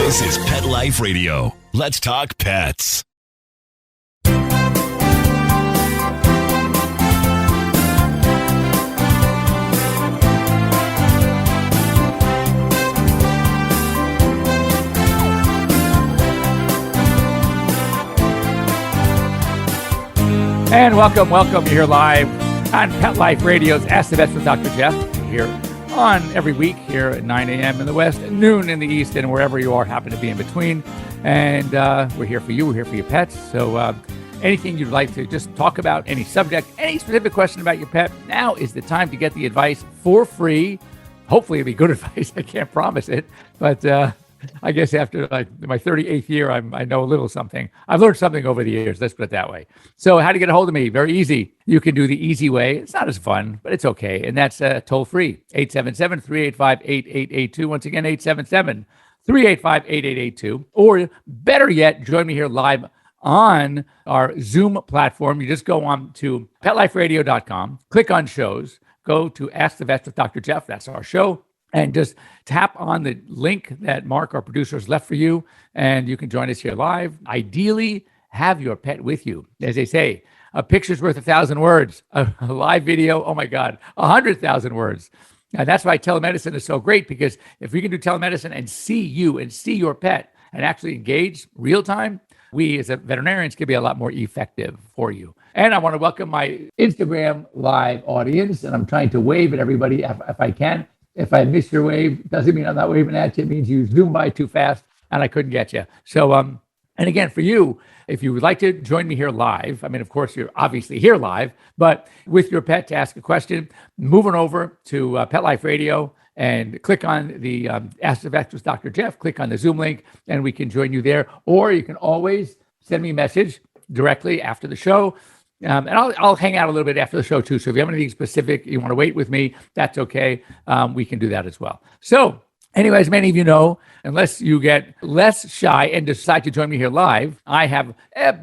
This is Pet Life Radio. Let's talk pets. And welcome. You're here live on Pet Life Radio's Ask the Vets with Dr. Jeff. Here on every week here at 9 a.m. in the West, noon in the East, and wherever you are, happen to be in between. And we're here for you. We're here for your pets. So anything you'd like to just talk about, any subject, any specific question about your pet, now is the time to get the advice for free. Hopefully it'll be good advice. I can't promise it, but I guess after like my 38th year, I know a little something. I've learned something over the years. Let's put it that way. So how to get a hold of me? Very easy. You can do the easy way. It's not as fun, but it's okay. And that's toll free. 877-385-8882. Once again, 877-385-8882. Or better yet, join me here live on our Zoom platform. You just go on to PetLifeRadio.com, click on shows, go to Ask the Vets with Dr. Jeff. That's our show. And just tap on the link that Mark, our producer, has left for you, and you can join us here live. Ideally, have your pet with you. As they say, a picture's worth 1,000 words. A live video, oh my God, 100,000 words. And that's why telemedicine is so great, because if we can do telemedicine and see you and see your pet and actually engage real time, we as veterinarians can be a lot more effective for you. And I want to welcome my Instagram live audience, and I'm trying to wave at everybody if I can. If I miss your wave, doesn't mean I'm not waving at you. It means you zoomed by too fast and I couldn't get you. So, and again, for you, if you would like to join me here live, I mean, of course, you're obviously here live, but with your pet to ask a question, moving over to Pet Life Radio and click on the Ask the Vets with Dr. Jeff, click on the Zoom link, and we can join you there. Or you can always send me a message directly after the show. And I'll hang out a little bit after the show too. So if you have anything specific you want to wait with me, that's okay. We can do that as well. So anyways, many of you know, unless you get less shy and decide to join me here live, I have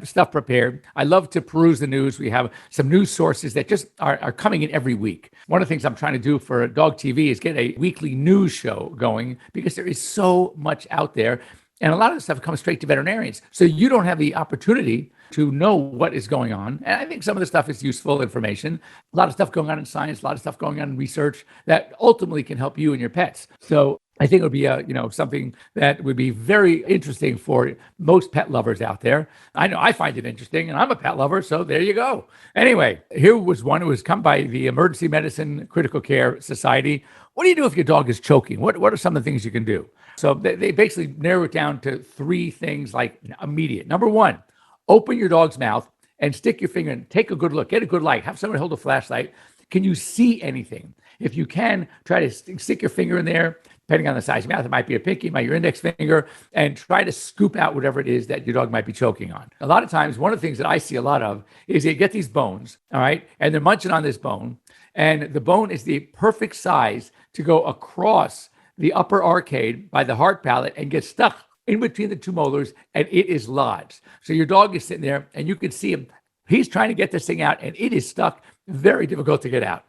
stuff prepared. I love to peruse the news. We have some news sources that just are coming in every week. One of the things I'm trying to do for Dog TV is get a weekly news show going, because there is so much out there. And a lot of the stuff comes straight to veterinarians. So you don't have the opportunity to know what is going on. And I think some of the stuff is useful information. A lot of stuff going on in science, a lot of stuff going on in research that ultimately can help you and your pets. So I think it would be something that would be very interesting for most pet lovers out there. I know I find it interesting, and I'm a pet lover, so there you go. Anyway, here was one who was come by the Emergency Medicine Critical Care Society. What do you do if your dog is choking? What are some of the things you can do? So they basically narrow it down to three things, like immediate. Number one, open your dog's mouth and stick your finger in. Take a good look. Get a good light. Have someone hold a flashlight. Can you see anything? If you can, try to stick your finger in there, depending on the size of your mouth. It might be a pinky, it might be your index finger, and try to scoop out whatever it is that your dog might be choking on. A lot of times, one of the things that I see a lot of is they get these bones, all right, and they're munching on this bone, and the bone is the perfect size to go across the upper arcade by the heart palate and get stuck in between the two molars, and it is lodged. So your dog is sitting there, and you can see him. He's trying to get this thing out, and it is stuck. Very difficult to get out.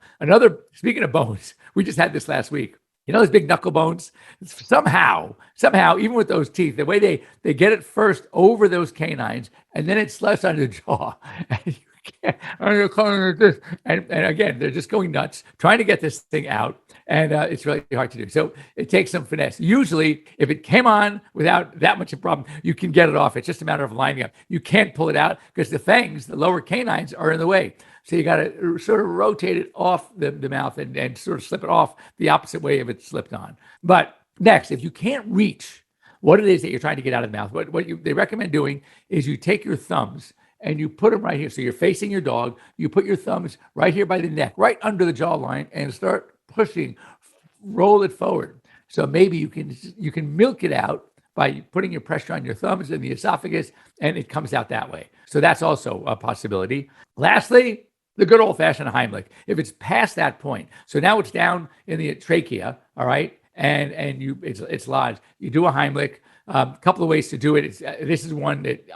Speaking of bones, we just had this last week. You know those big knuckle bones? Somehow, even with those teeth, the way they get it first over those canines, and then it slides on the jaw. And again, they're just going nuts, trying to get this thing out. And it's really hard to do. So it takes some finesse. Usually, if it came on without that much of a problem, you can get it off. It's just a matter of lining up. You can't pull it out because the fangs, the lower canines, are in the way. So you got to sort of rotate it off the mouth and sort of slip it off the opposite way if it's slipped on. But next, if you can't reach what it is that you're trying to get out of the mouth, they recommend doing is you take your thumbs and you put them right here. So you're facing your dog. You put your thumbs right here by the neck, right under the jawline, and start pushing, roll it forward. So maybe you can milk it out by putting your pressure on your thumbs and the esophagus, and it comes out that way. So that's also a possibility. Lastly, the good old-fashioned Heimlich. If it's past that point, so now it's down in the trachea, all right, and it's lodged. You do a Heimlich. A couple of ways to do it. This is one that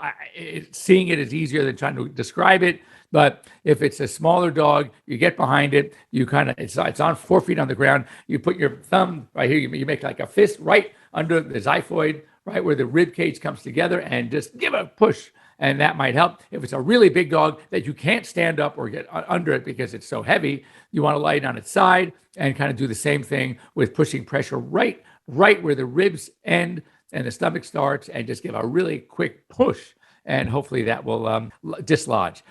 seeing it is easier than trying to describe it. But if it's a smaller dog, you get behind it. You it's on 4 feet on the ground. You put your thumb right here. You make like a fist right under the xiphoid, right where the rib cage comes together, and just give a push. And that might help. If it's a really big dog that you can't stand up or get under it because it's so heavy, you want to lie it on its side and kind of do the same thing with pushing pressure right where the ribs end and the stomach starts, and just give a really quick push. And hopefully that will dislodge.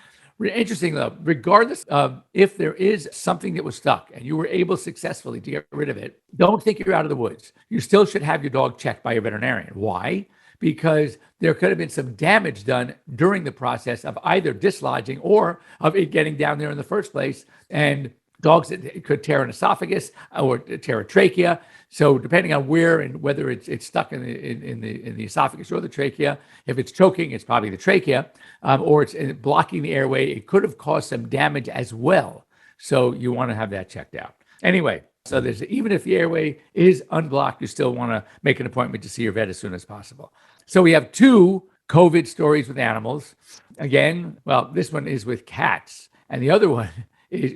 Interesting though, regardless of if there is something that was stuck and you were able successfully to get rid of it, don't think you're out of the woods. You still should have your dog checked by your veterinarian. Why? Because there could have been some damage done during the process of either dislodging or of it getting down there in the first place. And dogs that could tear an esophagus or tear a trachea. So depending on where and whether it's stuck in the esophagus or the trachea, if it's choking, it's probably the trachea, or it's blocking the airway. It could have caused some damage as well. So you want to have that checked out. Anyway, so there's even if the airway is unblocked, you still want to make an appointment to see your vet as soon as possible. So we have 2 COVID stories with animals. Again, well, this one is with cats, and the other one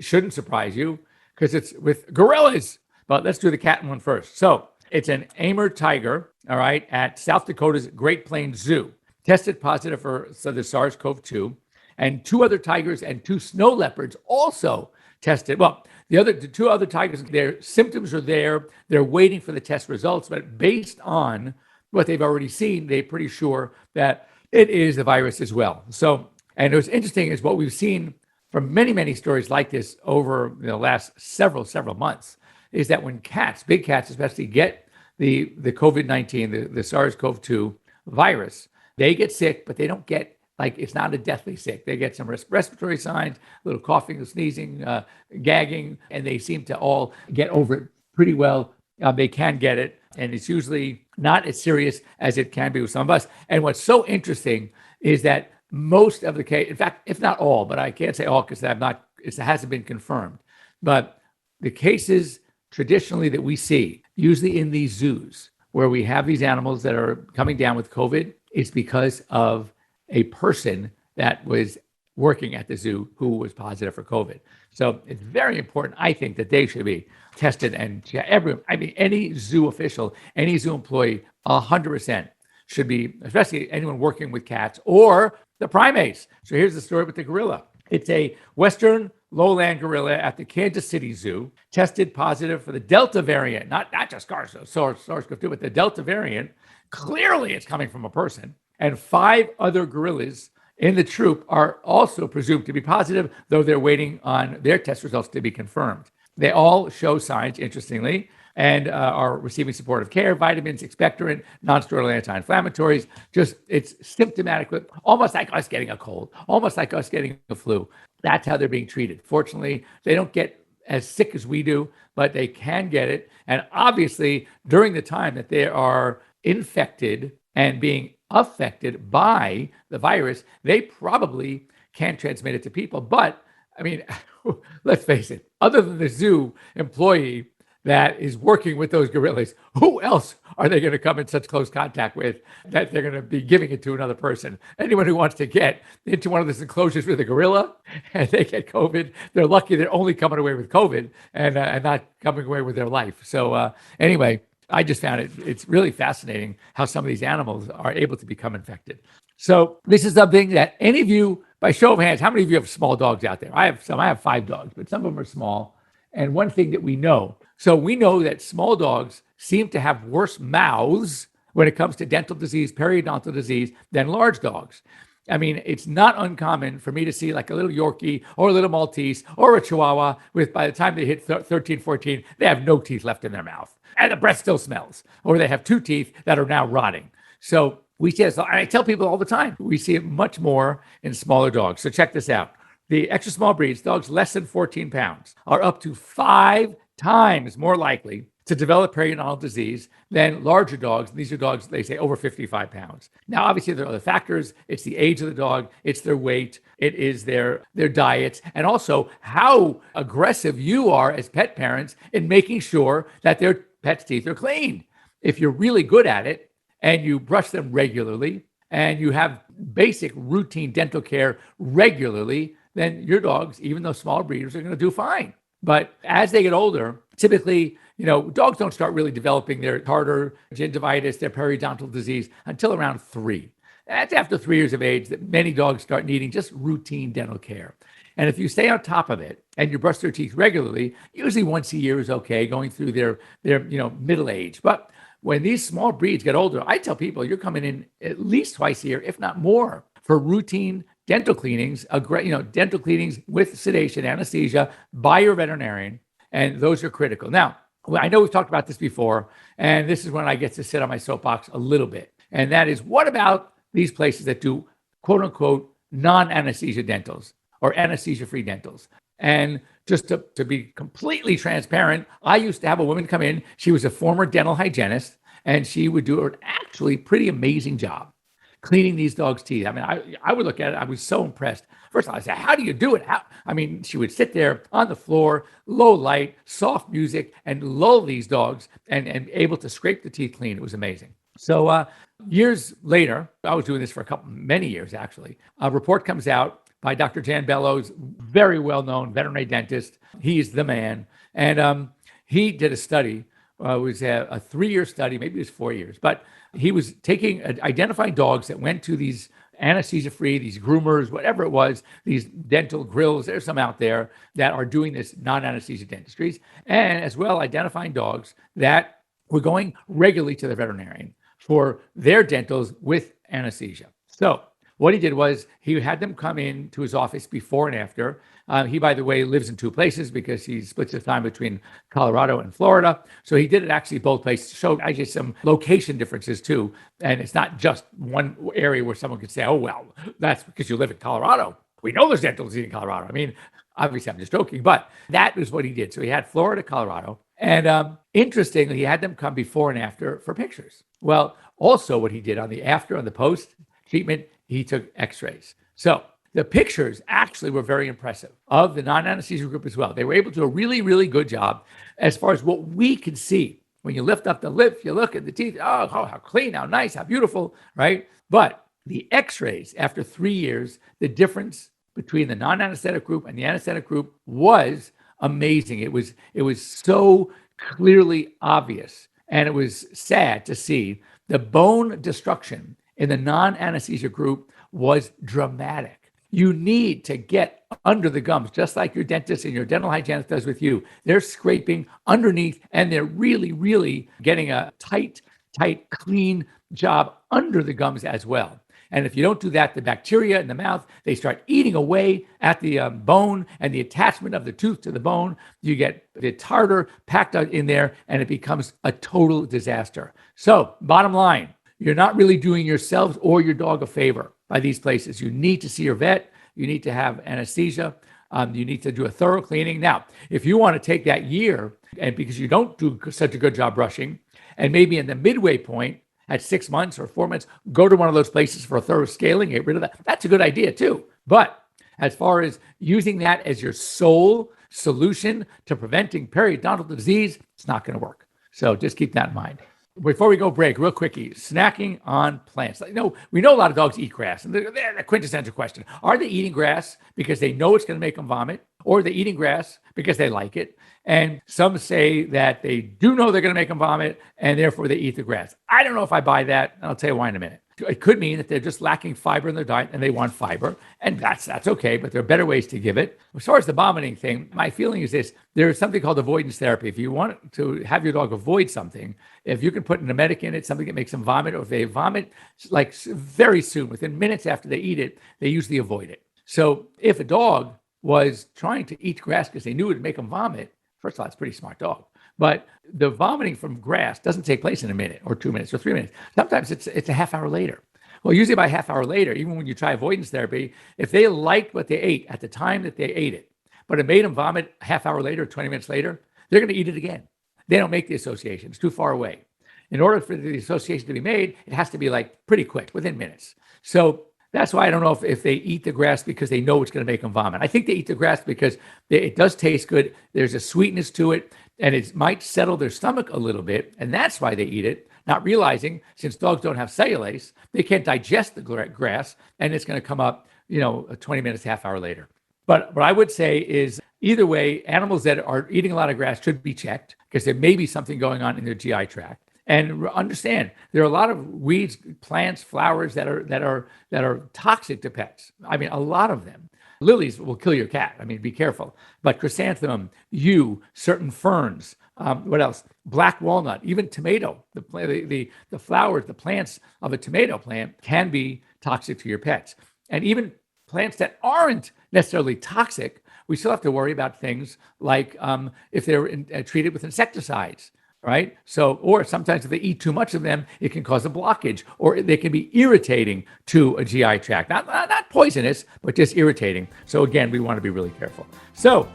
shouldn't surprise you because it's with gorillas. But let's do the cat one first. So it's an Amur tiger, all right, at South Dakota's Great Plains Zoo, tested positive for the SARS-CoV-2, and 2 other tigers and 2 snow leopards also tested. Well, the 2 other tigers, their symptoms are there. They're waiting for the test results, but based on what they've already seen, they're pretty sure that it is the virus as well. So, and what's interesting is what we've seen from many stories like this over the last several months is that when cats, big cats especially, get the COVID-19, the SARS-CoV-2 virus, they get sick, but they don't get, like, it's not a deathly sick. They get some respiratory signs, a little coughing, sneezing, gagging, and they seem to all get over it pretty well. They can get it, and it's usually not as serious as it can be with some of us. And what's so interesting is that most of the case, in fact, if not all, but I can't say all because it hasn't been confirmed, but the cases traditionally that we see, usually in these zoos where we have these animals that are coming down with COVID, is because of a person that was working at the zoo who was positive for COVID. So it's very important, I think, that they should be tested. And any zoo official, any zoo employee, 100% should be, especially anyone working with cats or the primates. So here's the story with the gorilla. It's a Western lowland gorilla at the Kansas City Zoo, tested positive for the Delta variant, not just SARS-CoV-2, but the Delta variant. Clearly, it's coming from a person. And 5 other gorillas in the troop are also presumed to be positive, though they're waiting on their test results to be confirmed. They all show signs, interestingly, and are receiving supportive care, vitamins, expectorant, non-steroidal anti-inflammatories. Just, it's symptomatic, almost like us getting a cold, almost like us getting a flu. That's how they're being treated. Fortunately, they don't get as sick as we do, but they can get it. And obviously, during the time that they are infected and being affected by the virus, they probably can transmit it to people. But I mean, let's face it, other than the zoo employee that is working with those gorillas, who else are they going to come in such close contact with that they're going to be giving it to another person? Anyone who wants to get into one of those enclosures with a gorilla and they get COVID, they're lucky they're only coming away with COVID and not coming away with their life. So anyway, I just found it's really fascinating how some of these animals are able to become infected. So this is something that any of you, by show of hands, how many of you have small dogs out there? I have 5 dogs, but some of them are small. And one thing that we know that small dogs seem to have worse mouths when it comes to dental disease, periodontal disease, than large dogs. I mean, it's not uncommon for me to see like a little Yorkie or a little Maltese or a Chihuahua with, by the time they hit 13, 14, they have no teeth left in their mouth. And the breath still smells. Or they have 2 teeth that are now rotting. So we see it. I tell people all the time, we see it much more in smaller dogs. So check this out. The extra small breeds, dogs less than 14 pounds, are up to 5 times more likely to develop periodontal disease than larger dogs. These are dogs, they say, over 55 pounds. Now, obviously, there are other factors. It's the age of the dog. It's their weight. It is their diets. And also how aggressive you are as pet parents in making sure that their pet's teeth are clean. If you're really good at it and you brush them regularly and you have basic routine dental care regularly, then your dogs, even though small breeders, are going to do fine. But as they get older, typically dogs don't start really developing their tartar gingivitis, their periodontal disease until around 3. That's after 3 years of age that many dogs start needing just routine dental care. And if you stay on top of it and you brush their teeth regularly, usually once a year is okay, going through their middle age. But when these small breeds get older, I tell people you're coming in at least twice a year, if not more, for routine dental cleanings, dental cleanings with sedation, anesthesia by your veterinarian, and those are critical. Now, I know we've talked about this before, and this is when I get to sit on my soapbox a little bit, and that is, what about these places that do quote unquote non-anesthesia dentals or anesthesia-free dentals? And just to be completely transparent, I used to have a woman come in. She was a former dental hygienist, and she would do an actually pretty amazing job cleaning these dogs' teeth. I mean, I would look at it. I was so impressed. First of all, I said, how do you do it? She would sit there on the floor, low light, soft music, and lull these dogs and able to scrape the teeth clean. It was amazing. So years later, I was doing this for many years, actually. A report comes out by Dr. Jan Bellows, very well-known veterinary dentist. He's the man. And he did a study. It was a 3-year study, maybe it was 4 years. But he was identifying dogs that went to these anesthesia-free, these groomers, whatever it was, these dental grills. There's some out there that are doing this non-anesthesia dentistries. And as well, identifying dogs that were going regularly to the veterinarian for their dentals with anesthesia. So what he did was he had them come in to his office before and after. He, by the way, lives in 2 places because he splits his time between Colorado and Florida. So he did it actually both places, showed actually some location differences too. And it's not just one area where someone could say, oh, well, that's because you live in Colorado. We know there's dental disease in Colorado. I mean, obviously I'm just joking, but that is what he did. So he had Florida, Colorado. And interestingly, he had them come before and after for pictures. Well, also what he did on the post treatment, he took x-rays. So the pictures actually were very impressive of the non-anesthesia group as well. They were able to do a really, really good job as far as what we could see. When you lift up the lip, you look at the teeth, oh, how clean, how nice, how beautiful, right? But the x-rays after 3 years, the difference between the non-anesthetic group and the anesthetic group was amazing. It was so clearly obvious. And it was sad to see the bone destruction in the non-anesthesia group was dramatic. You need to get under the gums, just like your dentist and your dental hygienist does with you. They're scraping underneath, and they're really, really getting a tight, clean job under the gums as well. And if you don't do that, the bacteria in the mouth, they start eating away at the bone and the attachment of the tooth to the bone. You get the tartar packed out in there, and it becomes a total disaster. So bottom line, you're not really doing yourselves or your dog a favor by these places. You need to see your vet. You need to have anesthesia. You need to do a thorough cleaning. Now, if you want to take that year, and because you don't do such a good job brushing, and maybe in the midway point, at 6 months or 4 months, go to one of those places for a thorough scaling, get rid of that. That's a good idea too. But as far as using that as your sole solution to preventing periodontal disease, it's not going to work. So just keep that in mind. Before we go break, real quickie, snacking on plants. We know a lot of dogs eat grass. And the quintessential question, are they eating grass because they know it's going to make them vomit? Or are they eating grass because they like it? And some say that they do know they're going to make them vomit, and therefore they eat the grass. I don't know if I buy that, and I'll tell you why in a minute. It could mean that they're just lacking fiber in their diet and they want fiber, and that's okay, but there are better ways to give it. As far as the vomiting thing, my feeling is this: there is something called avoidance therapy. If you want to have your dog avoid something, if you can put an emetic in it, something that makes them vomit, or if they vomit like very soon, within minutes after they eat it, they usually avoid it. So if a dog was trying to eat grass because they knew it would make them vomit, first of all, it's a pretty smart dog. But the vomiting from grass doesn't take place in a minute or 2 minutes or 3 minutes. Sometimes it's a half hour later. Well, usually by a half hour later, even when you try avoidance therapy, if they liked what they ate at the time that they ate it, but it made them vomit a half hour later, 20 minutes later, they're going to eat it again. They don't make the association. It's too far away. In order for the association to be made, it has to be like pretty quick, within minutes. So that's why I don't know if they eat the grass because they know it's going to make them vomit. I think they eat the grass because it does taste good. There's a sweetness to it, and it might settle their stomach a little bit, and that's why they eat it, not realizing since dogs don't have cellulase, they can't digest the grass, and it's going to come up, 20 minutes, half hour later. But what I would say is, either way, animals that are eating a lot of grass should be checked because there may be something going on in their GI tract. And understand there are a lot of weeds, plants, flowers that are toxic to pets. I mean, a lot of them. Lilies will kill your cat. I mean, be careful. But chrysanthemum, yew, certain ferns. What else? Black walnut, even tomato. The flowers, the plants of a tomato plant can be toxic to your pets. And even plants that aren't necessarily toxic, we still have to worry about things like if they're treated with insecticides. Right? So, or sometimes if they eat too much of them, it can cause a blockage, or they can be irritating to a GI tract. Not poisonous, but just irritating. So again, we want to be really careful. So,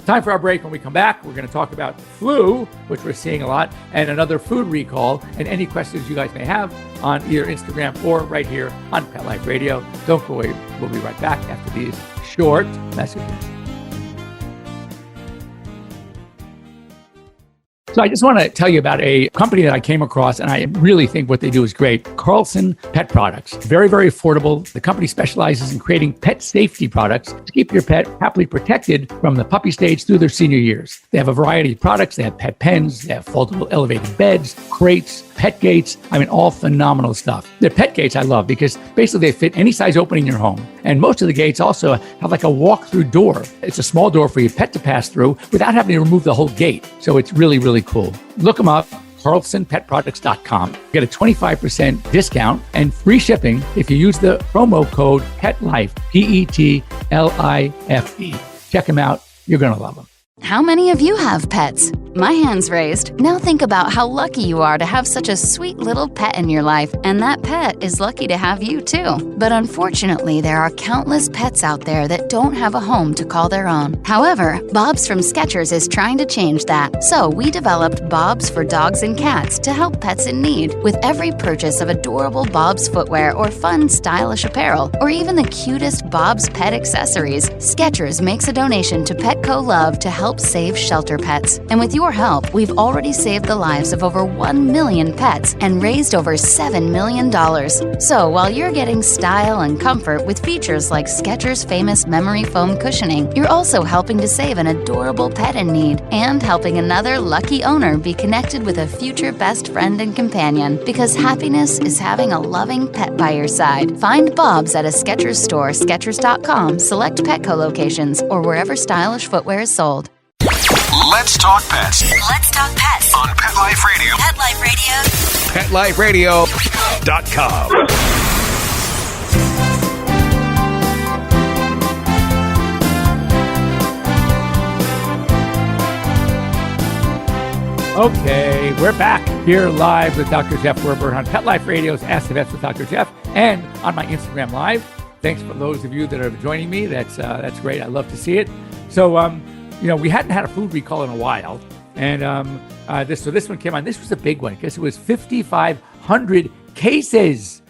time for our break. When we come back, we're going to talk about flu, which we're seeing a lot, and another food recall, and any questions you guys may have on either Instagram or right here on Pet Life Radio. Don't go away. We'll be right back after these short messages. So I just want to tell you about a company that I came across, and I really think what they do is great. Carlson Pet Products. Very, very affordable. The company specializes in creating pet safety products to keep your pet happily protected from the puppy stage through their senior years. They have a variety of products. They have pet pens, they have foldable elevated beds, crates, pet gates. I mean, all phenomenal stuff. Their pet gates I love because basically they fit any size opening in your home. And most of the gates also have like a walk-through door. It's a small door for your pet to pass through without having to remove the whole gate. So it's really, really cool. Look them up, carlsonpetproducts.com. Get a 25% discount and free shipping if you use the promo code PETLIFE, PETLIFE. Check them out. You're going to love them. How many of you have pets? My hand's raised. Now think about how lucky you are to have such a sweet little pet in your life, and that pet is lucky to have you too. But unfortunately, there are countless pets out there that don't have a home to call their own. However, Bob's from Skechers is trying to change that. So we developed Bob's for dogs and cats to help pets in need. With every purchase of adorable Bob's footwear or fun, stylish apparel, or even the cutest Bob's pet accessories, Skechers makes a donation to Petco Love to help save shelter pets. And with your help, we've already saved the lives of over 1 million pets and raised over $7 million. So while you're getting style and comfort with features like Skechers' famous memory foam cushioning, you're also helping to save an adorable pet in need and helping another lucky owner be connected with a future best friend and companion, because happiness is having a loving pet by your side. Find Bob's at a Skechers store, Skechers.com, select Petco locations, or wherever stylish footwear is sold. Let's talk pets. Let's talk pets On Pet Life Radio. Pet Life Radio. PetLifeRadio.com. Okay, we're back here live with Dr. Jeff Werber on Pet Life Radio's Ask the Vets with Dr. Jeff, and on my Instagram Live. Thanks for those of you that are joining me. That's great. I love to see it. So, we hadn't had a food recall in a while, and this one came on. This was a big one because it was 5,500 cases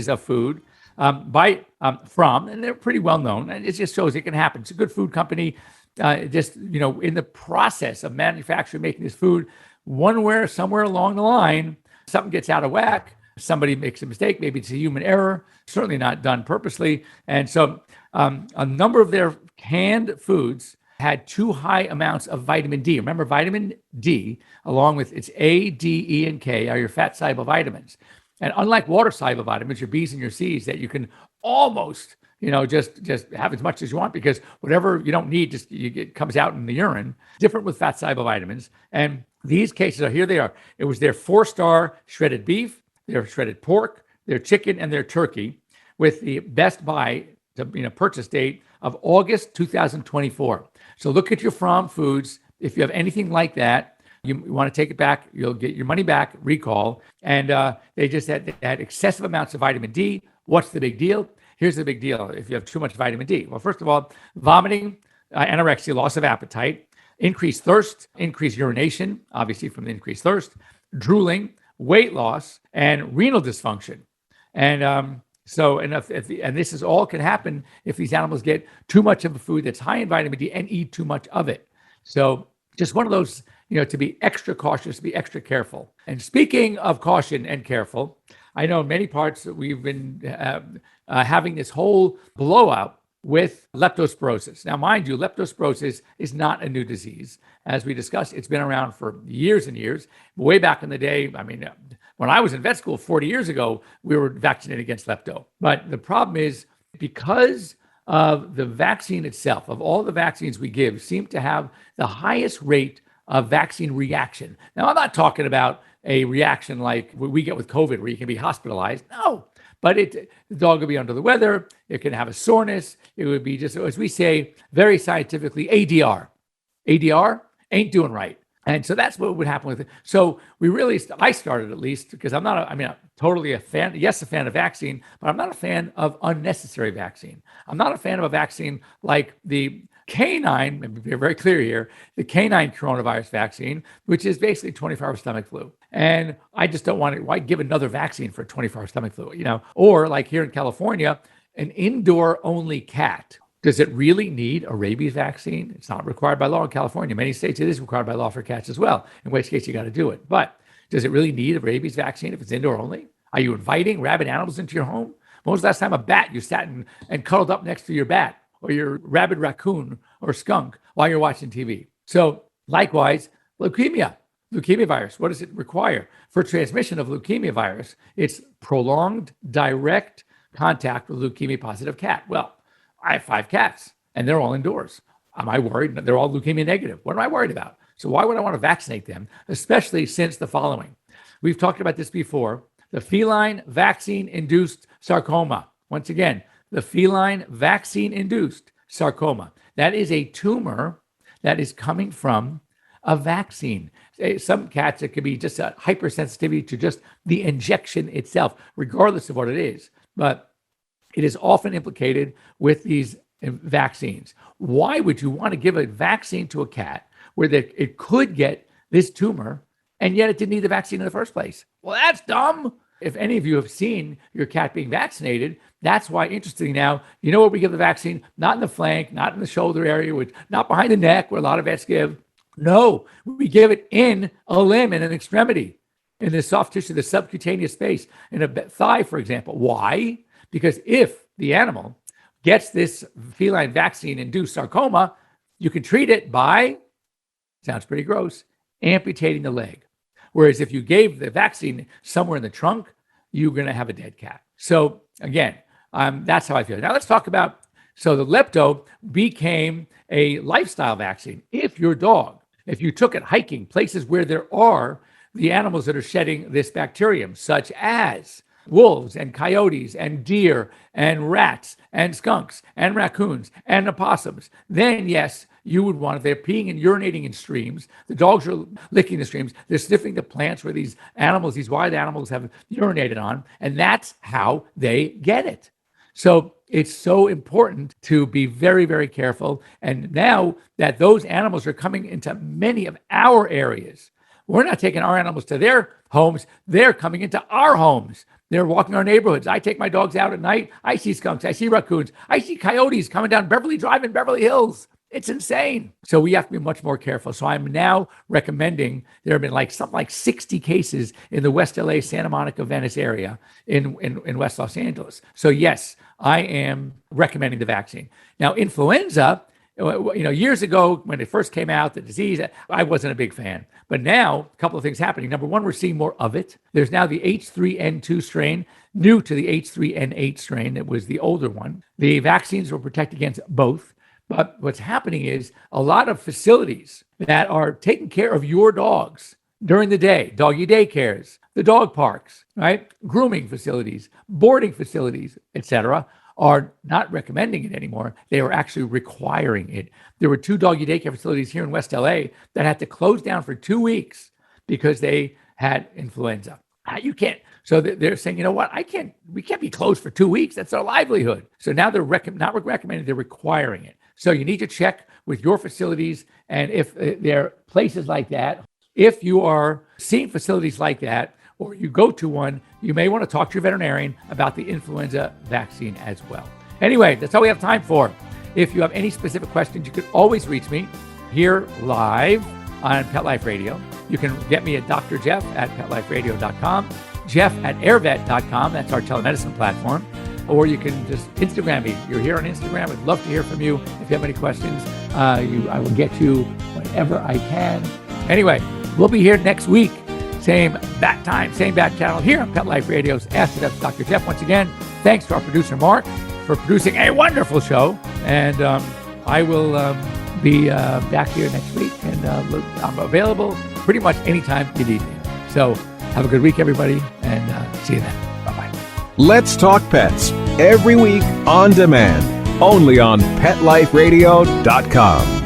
of food from, and they're pretty well known, and it just shows it can happen. It's a good food company. In the process of manufacturing, making this food, somewhere along the line, something gets out of whack. Somebody makes a mistake. Maybe it's a human error. Certainly not done purposely. And so a number of their canned foods had too high amounts of vitamin D. Remember, vitamin D, along with its A, D, E, and K, are your fat-soluble vitamins. And unlike water-soluble vitamins, your B's and your C's, that you can almost, just have as much as you want, because whatever you don't need, it comes out in the urine. Different with fat-soluble vitamins. And these cases here they are. It was their 4-star shredded beef, their shredded pork, their chicken, and their turkey, with the best buy to purchase date of August 2024. So look at your From Foods. If you have anything like that, you want to take it back, you'll get your money back, recall. And they just had excessive amounts of vitamin D. What's the big deal? Here's the big deal if you have too much vitamin D. Well, first of all, vomiting, anorexia, loss of appetite, increased thirst, increased urination, obviously from the increased thirst, drooling, weight loss, and renal dysfunction. And and this is all can happen if these animals get too much of a food that's high in vitamin D and eat too much of it. So just one of those, to be extra cautious, be extra careful. And speaking of caution and careful, I know in many parts that we've been having this whole blowout with leptospirosis. Now, mind you, leptospirosis is not a new disease. As we discussed, it's been around for years and years. Way back in the day, I mean, when I was in vet school 40 years ago, we were vaccinated against lepto. But the problem is because of the vaccine itself, of all the vaccines we give, seem to have the highest rate of vaccine reaction. Now, I'm not talking about a reaction like we get with COVID where you can be hospitalized. No, but the dog will be under the weather. It can have a soreness. It would be just, as we say, very scientifically, ADR. ADR ain't doing right. And so that's what would happen with it. So I started at least, because I'm totally a fan, yes, a fan of vaccine, but I'm not a fan of unnecessary vaccine. I'm not a fan of a vaccine like the canine, and be very clear here, the canine coronavirus vaccine, which is basically 24-hour stomach flu. And I just don't want to, why give another vaccine for 24-hour stomach flu, Or like here in California, an indoor-only cat. Does it really need a rabies vaccine? It's not required by law in California. Many states it is required by law for cats as well, in which case you got to do it. But does it really need a rabies vaccine if it's indoor only? Are you inviting rabid animals into your home? When was the last time a bat you sat and cuddled up next to your bat or your rabid raccoon or skunk while you're watching TV? So likewise, leukemia virus, what does it require? For transmission of leukemia virus, it's prolonged direct contact with leukemia positive cat. Well, I have 5 cats and they're all indoors. Am I worried? They're all leukemia negative. What am I worried about? So why would I want to vaccinate them, especially since the following? We've talked about this before, the feline vaccine-induced sarcoma. Once again, the feline vaccine-induced sarcoma. That is a tumor that is coming from a vaccine. Some cats, it could be just a hypersensitivity to just the injection itself, regardless of what it is. But it is often implicated with these vaccines. Why would you want to give a vaccine to a cat where it could get this tumor and yet it didn't need the vaccine in the first place? Well, that's dumb. If any of you have seen your cat being vaccinated, that's why, interestingly now, you know where we give the vaccine? Not in the flank, not in the shoulder area, not behind the neck where a lot of vets give. No, we give it in a limb, in an extremity, in the soft tissue, the subcutaneous space, in a thigh, for example. Why? Because if the animal gets this feline vaccine-induced sarcoma, you can treat it by, sounds pretty gross, amputating the leg. Whereas if you gave the vaccine somewhere in the trunk, you're going to have a dead cat. So again, that's how I feel. Now let's talk about, so the lepto became a lifestyle vaccine. If you took it hiking, places where there are the animals that are shedding this bacterium, such as wolves and coyotes and deer and rats and skunks and raccoons and opossums, then yes, you would want, if they're peeing and urinating in streams, the dogs are licking the streams, they're sniffing the plants where these wild animals have urinated on, and that's how they get it. So it's so important to be very, very careful. And now that those animals are coming into many of our areas, we're not taking our animals to their homes, they're coming into our homes. They're walking our neighborhoods. I take my dogs out at night. I see skunks. I see raccoons. I see coyotes coming down Beverly Drive in Beverly Hills. It's insane. So we have to be much more careful. So I'm now recommending, there have been something like 60 cases in the West LA, Santa Monica, Venice area in West Los Angeles. So yes, I am recommending the vaccine. Now, influenza, years ago when it first came out, the disease, I wasn't a big fan. But now, a couple of things happening. Number one, we're seeing more of it. There's now the H3N2 strain, new to the H3N8 strain that was the older one. The vaccines will protect against both. But what's happening is a lot of facilities that are taking care of your dogs during the day, doggy daycares, the dog parks, right? Grooming facilities, boarding facilities, etc., are not recommending it anymore. They are actually requiring it. There were 2 doggy daycare facilities here in West LA that had to close down for 2 weeks because they had influenza. You can't. So they're saying, you know what? We can't be closed for 2 weeks. That's our livelihood. So now they're not recommending, they're requiring it. So you need to check with your facilities. And if there are places like that, if you are seeing facilities like that, or you go to one, you may want to talk to your veterinarian about the influenza vaccine as well. Anyway, that's all we have time for. If you have any specific questions, you can always reach me here live on Pet Life Radio. You can get me at Dr. Jeff at PetLifeRadio.com, Jeff at AirVet.com. That's our telemedicine platform. or you can just Instagram me. You're here on Instagram. I'd love to hear from you. If you have any questions, I will get you whenever I can. Anyway, we'll be here next week. Same bat time, same bat channel here on Pet Life Radio's Ask the Vet with Dr. Jeff. Once again, thanks to our producer, Mark, for producing a wonderful show. And I will be back here next week. And I'm available pretty much anytime you need me. So have a good week, everybody, and see you then. Bye-bye. Let's Talk Pets, every week on demand, only on PetLifeRadio.com.